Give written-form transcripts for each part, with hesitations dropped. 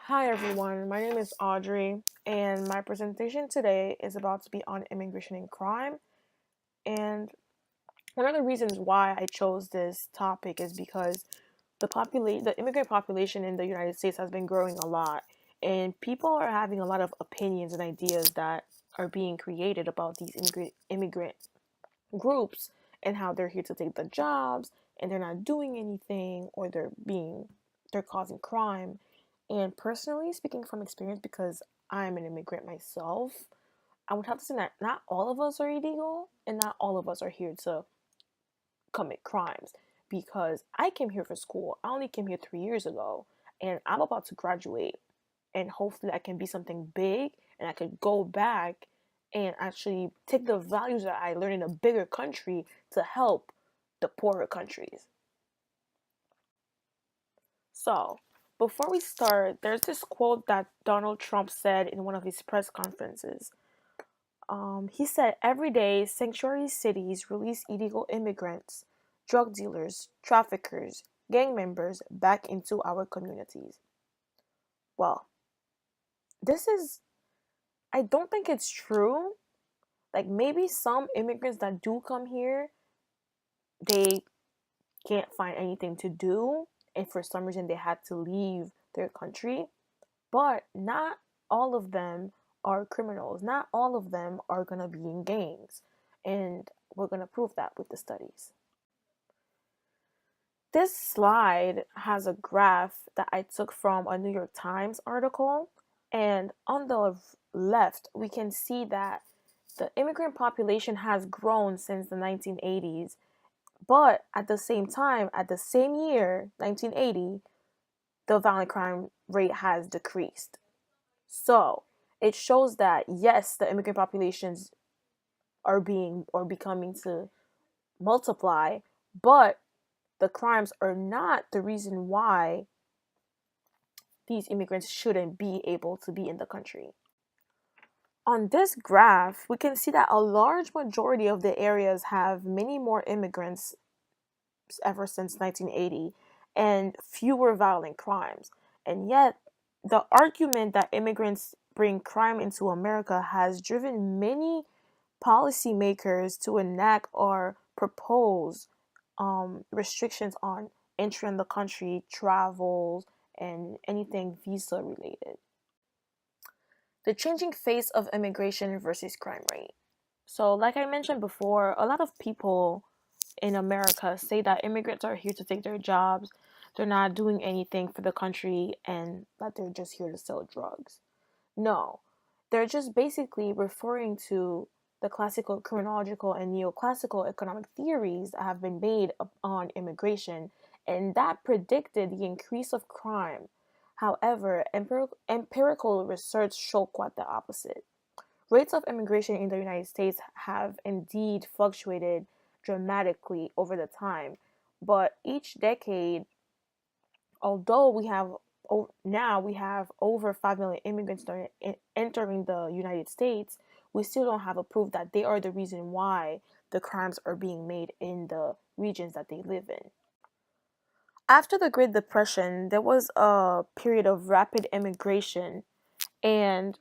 Hi everyone, my name is Audrey, and my presentation today is about to be on immigration and crime. And one of the reasons why I chose this topic is because the immigrant population in the United States has been growing a lot, and people are having a lot of opinions and ideas that are being created about these immigrant groups and how they're here to take the jobs and they're not doing anything or they're causing crime. And personally speaking from experience, because I'm an immigrant myself, I would have to say that not all of us are illegal and not all of us are here to commit crimes, because I came here for school. I only came here 3 years ago, and I'm about to graduate, and hopefully I can be something big and I could go back and actually take the values that I learned in a bigger country to help the poorer countries. So, before we start, there's this quote that Donald Trump said in one of his press conferences. He said, "Every day, sanctuary cities release illegal immigrants, drug dealers, traffickers, gang members back into our communities." Well, this is, I don't think it's true. Like, maybe some immigrants that do come here, they can't find anything to do, and for some reason they had to leave their country. But not all of them are criminals. Not all of them are going to be in gangs. And we're going to prove that with the studies. This slide has a graph that I took from a New York Times article. And on the left, we can see that the immigrant population has grown since the 1980s. But at the same time, at the same year, 1980, the violent crime rate has decreased. So it shows that yes, the immigrant populations are being or becoming to multiply, but the crimes are not the reason why these immigrants shouldn't be able to be in the country. On this graph, we can see that a large majority of the areas have many more immigrants ever since 1980 and fewer violent crimes. And yet, the argument that immigrants bring crime into America has driven many policymakers to enact or propose restrictions on entering the country, travels, and anything visa related. The changing face of immigration versus crime rate. So, like I mentioned before, a lot of people in America say that immigrants are here to take their jobs, they're not doing anything for the country, and that they're just here to sell drugs. No, they're just basically referring to the classical criminological and neoclassical economic theories that have been made on immigration, and that predicted the increase of crime. However, empirical research showed quite the opposite. Rates of immigration in the United States have indeed fluctuated dramatically over the time, but each decade, although now we have over 5 million immigrants entering the United States, we still don't have a proof that they are the reason why the crimes are being made in the regions that they live in. After the Great Depression, there was a period of rapid immigration, and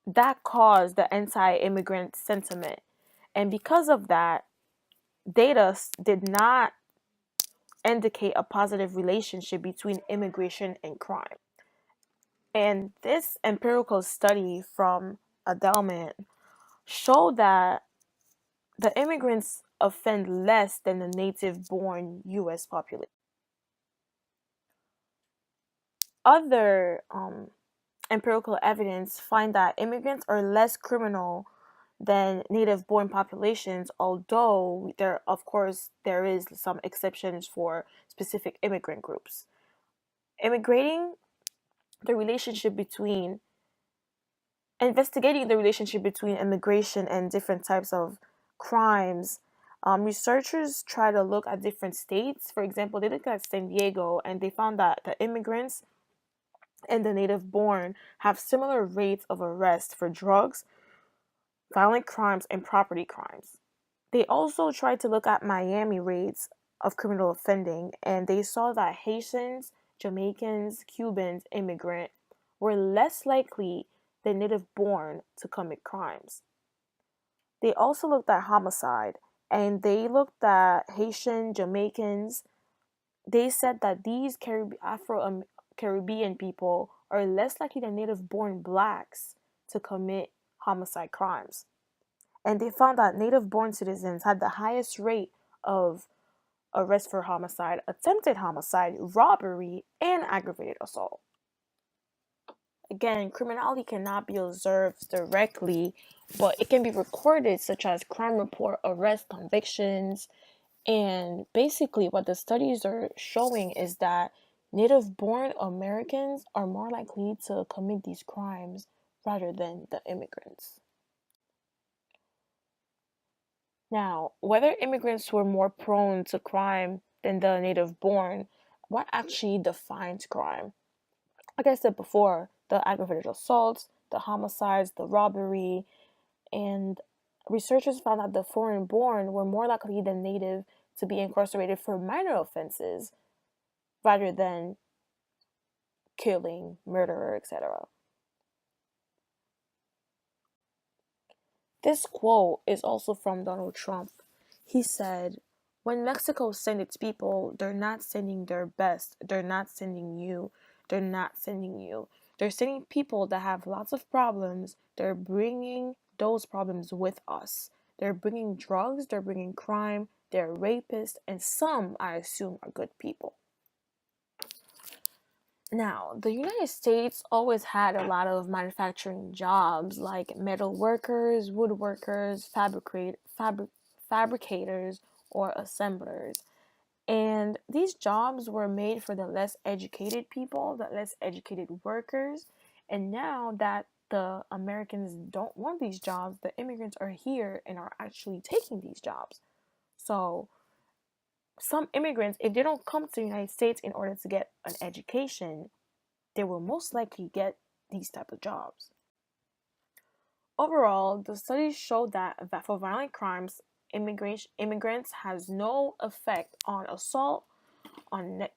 that caused the anti-immigrant sentiment. And because of that, data did not indicate a positive relationship between immigration and crime. And this empirical study from Adelman showed that the immigrants offend less than the native born US population. Other empirical evidence find that immigrants are less criminal than native born populations, although there is some exceptions for specific immigrant groups. Immigrating the relationship between Investigating the relationship between immigration and different types of crimes, researchers try to look at different states. For example, they looked at San Diego and they found that the immigrants and the native born have similar rates of arrest for drugs, violent crimes, and property crimes. They also tried to look at Miami rates of criminal offending, and they saw that Haitians, Jamaicans, Cubans immigrant were less likely than native born to commit crimes. They also looked at homicide, and they looked at Haitian, Jamaicans. They said that these Afro Caribbean people are less likely than native born blacks to commit homicide crimes. And they found that native born citizens had the highest rate of arrest for homicide, attempted homicide, robbery, and aggravated assault. Again, criminality cannot be observed directly, but it can be recorded, such as crime report, arrest, convictions. And basically, what the studies are showing is that native born Americans are more likely to commit these crimes rather than the immigrants. Now, whether immigrants were more prone to crime than the native born, what actually defines crime? Like I said before, the aggravated assaults, the homicides, the robbery, and researchers found that the foreign born were more likely than native to be incarcerated for minor offenses rather than killing, murder, etc. This quote is also from Donald Trump. He said, "When Mexico sends its people, they're not sending their best. They're not sending you. They're not sending you. They're sending people that have lots of problems. They're bringing those problems with us. They're bringing drugs, they're bringing crime, they're rapists, and some, I assume, are good people." Now, the United States always had a lot of manufacturing jobs like metal workers, woodworkers, fabricators, or assemblers. And these jobs were made for the less educated people, the less educated workers. And now that the Americans don't want these jobs, the immigrants are here and are actually taking these jobs. So, some immigrants, if they don't come to the United States in order to get an education, they will most likely get these type of jobs. Overall, the studies show that for violent crimes, immigrants has no effect on assault, and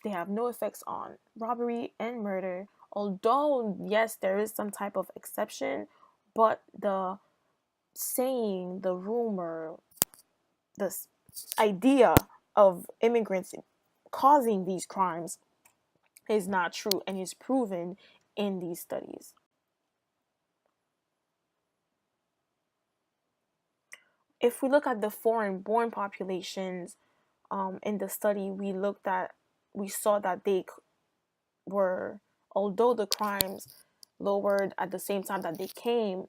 they have no effects on robbery and murder. Although yes, there is some type of exception, but the saying, the rumor, the idea of immigrants causing these crimes is not true and is proven in these studies. If we look at the foreign born populations, in the study, we saw that they were, although the crimes lowered at the same time that they came,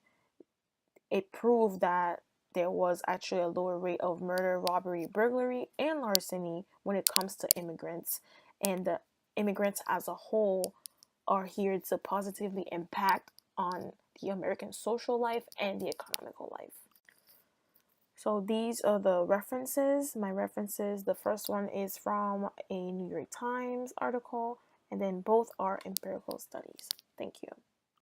it proved that there was actually a lower rate of murder, robbery, burglary, and larceny when it comes to immigrants. And the immigrants as a whole are here to positively impact on the American social life and the economical life. So these are the references, my references. The first one is from a New York Times article, and then both are empirical studies. Thank you.